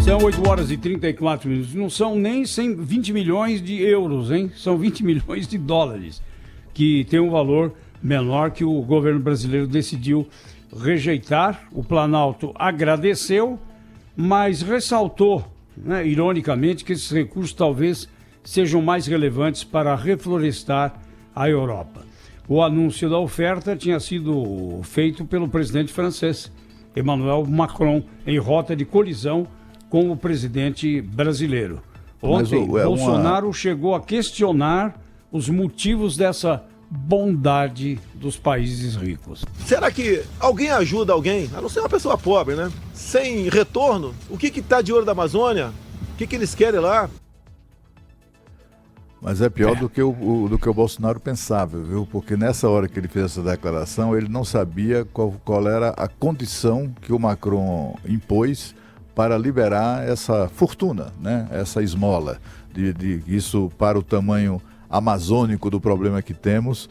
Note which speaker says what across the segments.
Speaker 1: São 8 horas e 34 minutos. Não são nem 20 milhões de euros, hein? São 20 milhões de dólares, que tem um valor menor que o governo brasileiro decidiu rejeitar. O Planalto agradeceu, mas ressaltou, né, ironicamente, que esses recursos talvez sejam mais relevantes para reflorestar a Europa. O anúncio da oferta tinha sido feito pelo presidente francês, Emmanuel Macron, em rota de colisão com o presidente brasileiro. Ontem, Bolsonaro chegou a questionar os motivos dessa bondade dos países ricos.
Speaker 2: Será que alguém ajuda alguém, a não ser uma pessoa pobre, né? Sem retorno? O que está de olho da Amazônia? O que eles querem lá?
Speaker 3: Mas é pior do que o Bolsonaro pensava, viu? Porque nessa hora que ele fez essa declaração, ele não sabia qual era a condição que o Macron impôs para liberar essa fortuna, né? Essa esmola. Isso para o tamanho amazônico do problema que temos,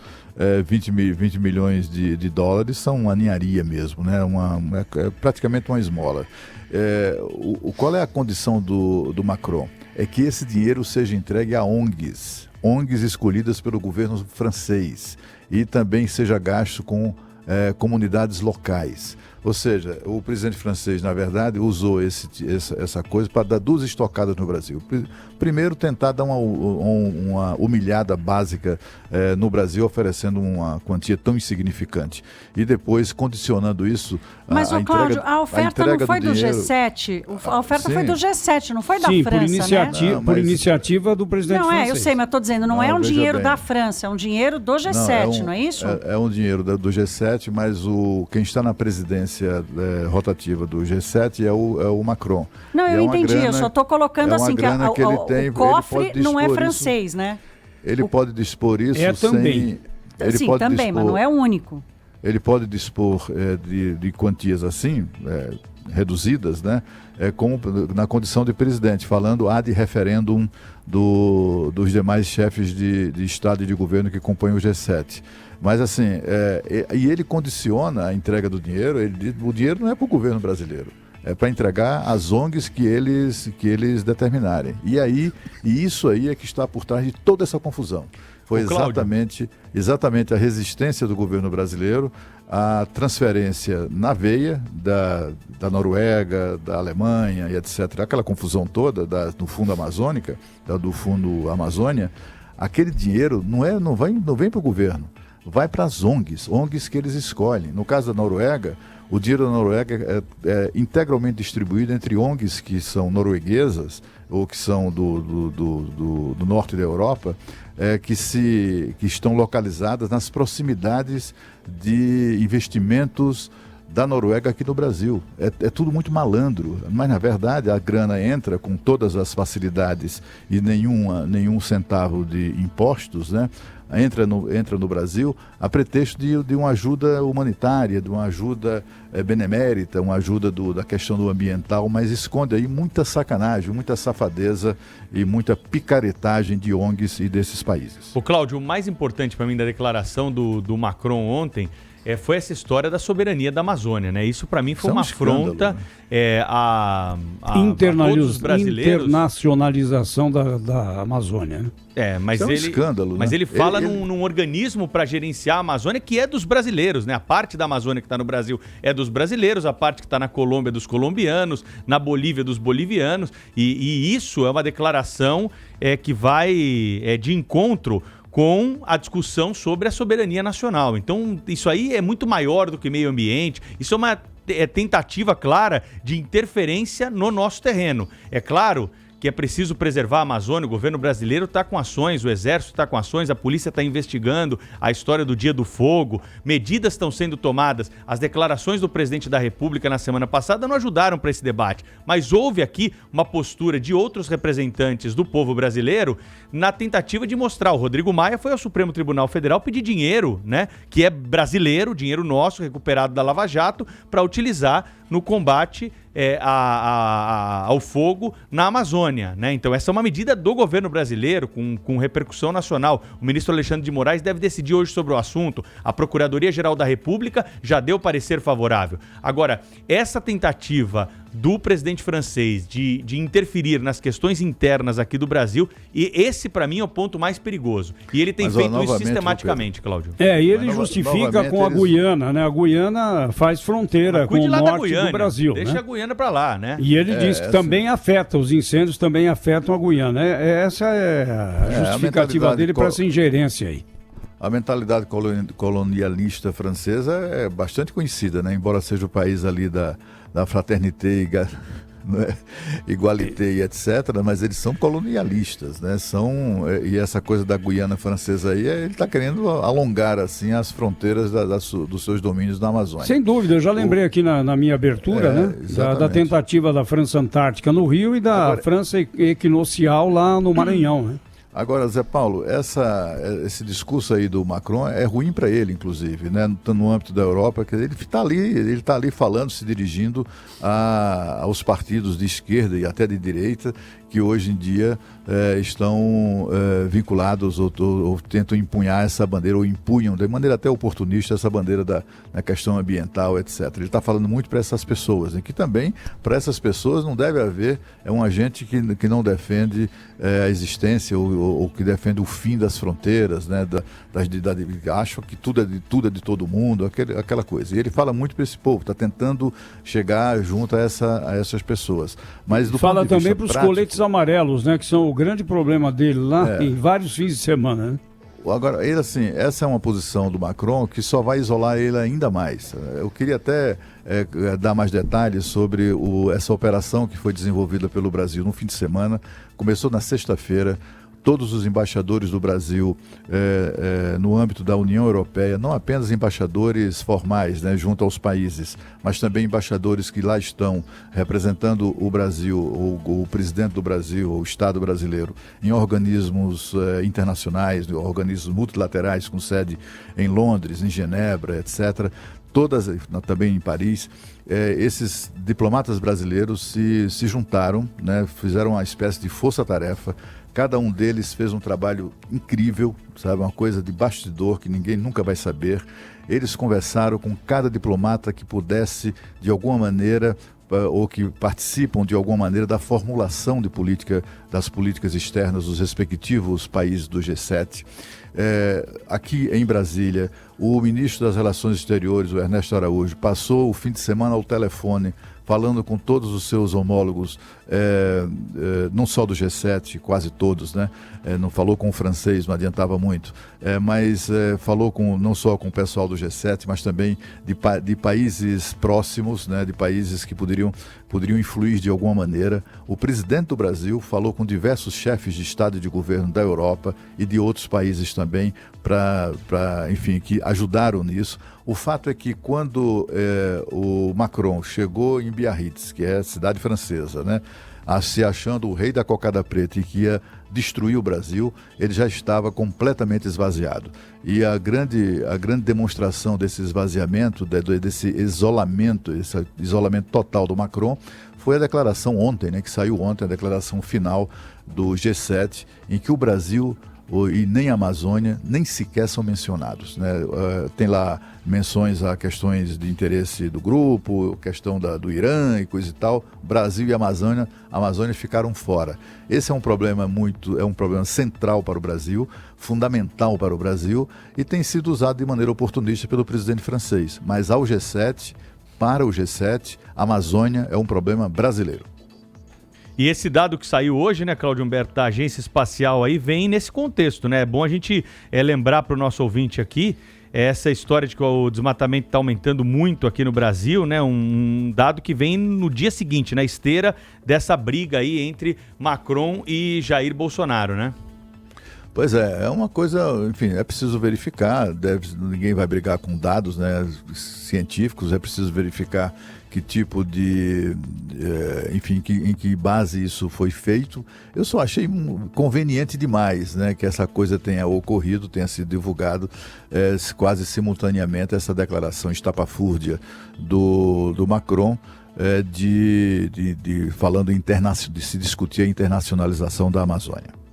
Speaker 3: 20 milhões de dólares são uma ninharia mesmo, né? É praticamente uma esmola. Qual é a condição do Macron? É que esse dinheiro seja entregue a ONGs escolhidas pelo governo francês, e também seja gasto com comunidades locais. Ou seja, o presidente francês, na verdade, usou essa coisa para dar duas estocadas no Brasil. Primeiro, tentar dar uma humilhada básica no Brasil, oferecendo uma quantia tão insignificante. E depois, condicionando isso...
Speaker 4: Mas, Cláudio, a oferta não foi do G7? A oferta foi do G7, não foi da França, né?
Speaker 1: Por iniciativa do presidente francês.
Speaker 4: Não, eu sei, mas estou dizendo, não é um dinheiro da França, é um dinheiro do G7, não é isso?
Speaker 3: É um dinheiro do G7, mas quem está na presidência rotativa do G7 é o Macron.
Speaker 4: Não, eu entendi, eu só estou colocando assim que o cofre não é francês, né?
Speaker 3: Ele pode dispor isso
Speaker 1: também.
Speaker 4: Sim, também, mas não é o único.
Speaker 3: Ele pode dispor de quantias assim, reduzidas, né? Na condição de presidente, falando ad referendum dos demais chefes de Estado e de governo que compõem o G7. Mas assim, e ele condiciona a entrega do dinheiro, o dinheiro não é para o governo brasileiro, é para entregar às ONGs que eles determinarem. E isso aí é que está por trás de toda essa confusão. Foi exatamente a resistência do governo brasileiro, a transferência na veia da Noruega, da Alemanha e etc. Aquela confusão toda do Fundo Amazônica, do Fundo Amazônia. Aquele dinheiro não vem para o governo, vai para as ONGs que eles escolhem. No caso da Noruega, o dinheiro da Noruega é integralmente distribuído entre ONGs que são norueguesas ou que são do norte da Europa, que estão localizadas nas proximidades de investimentos da Noruega aqui no Brasil. É tudo muito malandro, mas na verdade a grana entra com todas as facilidades e nenhum centavo de impostos, né? Entra no Brasil a pretexto de uma ajuda humanitária, de uma ajuda benemérita, uma ajuda da questão do ambiental, mas esconde aí muita sacanagem, muita safadeza e muita picaretagem de ONGs e desses países.
Speaker 5: O Cláudio, o mais importante para mim da declaração do Macron ontem foi essa história da soberania da Amazônia, né? Isso para mim foi uma afronta a todos os brasileiros.
Speaker 1: Internacionalização da Amazônia, né?
Speaker 5: Mas
Speaker 3: isso é um escândalo,
Speaker 5: mas
Speaker 3: né?
Speaker 5: ele fala num organismo para gerenciar a Amazônia que é dos brasileiros, né? A parte da Amazônia que está no Brasil é dos brasileiros, a parte que está na Colômbia é dos colombianos, na Bolívia dos bolivianos, e isso é uma declaração que vai de encontro com a discussão sobre a soberania nacional. Então, isso aí é muito maior do que meio ambiente, isso é uma tentativa clara de interferência no nosso terreno. É claro que é preciso preservar a Amazônia, o governo brasileiro está com ações, o Exército está com ações, a polícia está investigando a história do Dia do Fogo, medidas estão sendo tomadas. As declarações do presidente da República na semana passada não ajudaram para esse debate, mas houve aqui uma postura de outros representantes do povo brasileiro na tentativa de mostrar. O Rodrigo Maia foi ao Supremo Tribunal Federal pedir dinheiro, né, que é brasileiro, dinheiro nosso, recuperado da Lava Jato, para utilizar no combate ao fogo na Amazônia, né? Então essa é uma medida do governo brasileiro com repercussão nacional. O ministro Alexandre de Moraes deve decidir hoje sobre o assunto. A Procuradoria-Geral da República já deu parecer favorável. Agora, essa tentativa do presidente francês de interferir nas questões internas aqui do Brasil, e esse, para mim, é o ponto mais perigoso. E ele tem feito isso sistematicamente, Cláudio.
Speaker 1: E ele justifica com a Guiana, né? A Guiana faz fronteira com o norte do Brasil.
Speaker 5: Deixa a Guiana para lá, né?
Speaker 1: E ele diz que também afeta, os incêndios também afetam a Guiana. Essa é a justificativa dele para essa ingerência aí.
Speaker 3: A mentalidade colonialista francesa é bastante conhecida, né? Embora seja o país ali da fraternité, igualité e etc., mas eles são colonialistas, né? E essa coisa da Guiana francesa aí, ele está querendo alongar assim as fronteiras dos seus domínios na Amazônia.
Speaker 1: Sem dúvida, eu já lembrei aqui na minha abertura, né? Da tentativa da França Antártica no Rio e da França Equinocial lá no Maranhão, né?
Speaker 3: Agora, Zé Paulo, esse discurso aí do Macron é ruim para ele, inclusive, né? No âmbito da Europa, que ele está ali falando, se dirigindo aos partidos de esquerda e até de direita, que hoje em dia estão vinculados ou tentam empunhar essa bandeira, ou empunham de maneira até oportunista essa bandeira da questão ambiental, etc. Ele está falando muito para essas pessoas, né? Que também, para essas pessoas, não deve haver um agente que não defende a existência ou que defende o fim das fronteiras, né? Acham que tudo é de todo mundo, aquela coisa. E ele fala muito para esse povo, está tentando chegar junto a essas pessoas. Mas
Speaker 1: fala também para os coletes amarelos, né, que são o grande problema dele lá em vários fins de semana, né?
Speaker 3: Agora, ele assim, essa é uma posição do Macron que só vai isolar ele ainda mais. Eu queria até dar mais detalhes sobre essa operação que foi desenvolvida pelo Brasil no fim de semana. Começou na sexta-feira. Todos os embaixadores do Brasil no âmbito da União Europeia, não apenas embaixadores formais, né, junto aos países, mas também embaixadores que lá estão representando o Brasil, o presidente do Brasil, o Estado brasileiro, em organismos internacionais, organismos multilaterais com sede em Londres, em Genebra, etc., todas, também em Paris. Esses diplomatas brasileiros se juntaram, né, fizeram uma espécie de força-tarefa. Cada um deles fez um trabalho incrível, sabe, uma coisa de bastidor que ninguém nunca vai saber. Eles conversaram com cada diplomata que pudesse, de alguma maneira, ou que participam de alguma maneira da formulação das políticas externas dos respectivos países do G7. Aqui em Brasília, o ministro das Relações Exteriores, o Ernesto Araújo, passou o fim de semana ao telefone falando com todos os seus homólogos, não só do G7, quase todos, né? Não falou com o francês, não adiantava muito, mas falou não só com o pessoal do G7, mas também de países próximos, né? De países que poderiam influir de alguma maneira. O presidente do Brasil falou com diversos chefes de Estado e de governo da Europa e de outros países também, enfim, que ajudaram nisso. O fato é que quando o Macron chegou em Biarritz, que é a cidade francesa, né, se achando o rei da cocada preta e que ia destruir o Brasil, ele já estava completamente esvaziado. E a grande demonstração desse esvaziamento, desse isolamento, esse isolamento total do Macron, foi a declaração ontem, né, que saiu ontem, a declaração final do G7, em que o Brasil e nem a Amazônia nem sequer são mencionados, né? Tem lá menções a questões de interesse do grupo, questão do Irã e coisa e tal. Brasil e Amazônia ficaram fora. Esse é um problema central para o Brasil, fundamental para o Brasil, e tem sido usado de maneira oportunista pelo presidente francês. Mas para o G7, a Amazônia é um problema brasileiro.
Speaker 5: E esse dado que saiu hoje, né, Cláudio Humberto, da Agência Espacial aí, vem nesse contexto, né? É bom a gente lembrar para o nosso ouvinte aqui essa história de que o desmatamento está aumentando muito aqui no Brasil, né? Um dado que vem no dia seguinte, na esteira dessa briga aí entre Macron e Jair Bolsonaro, né?
Speaker 3: Pois é uma coisa, enfim, é preciso verificar, ninguém vai brigar com dados, né, científicos, é preciso verificar que tipo enfim, em que base isso foi feito. Eu só achei conveniente demais, né, que essa coisa tenha ocorrido, tenha sido divulgado quase simultaneamente essa declaração estapafúrdia do Macron, falando de se discutir a internacionalização da Amazônia.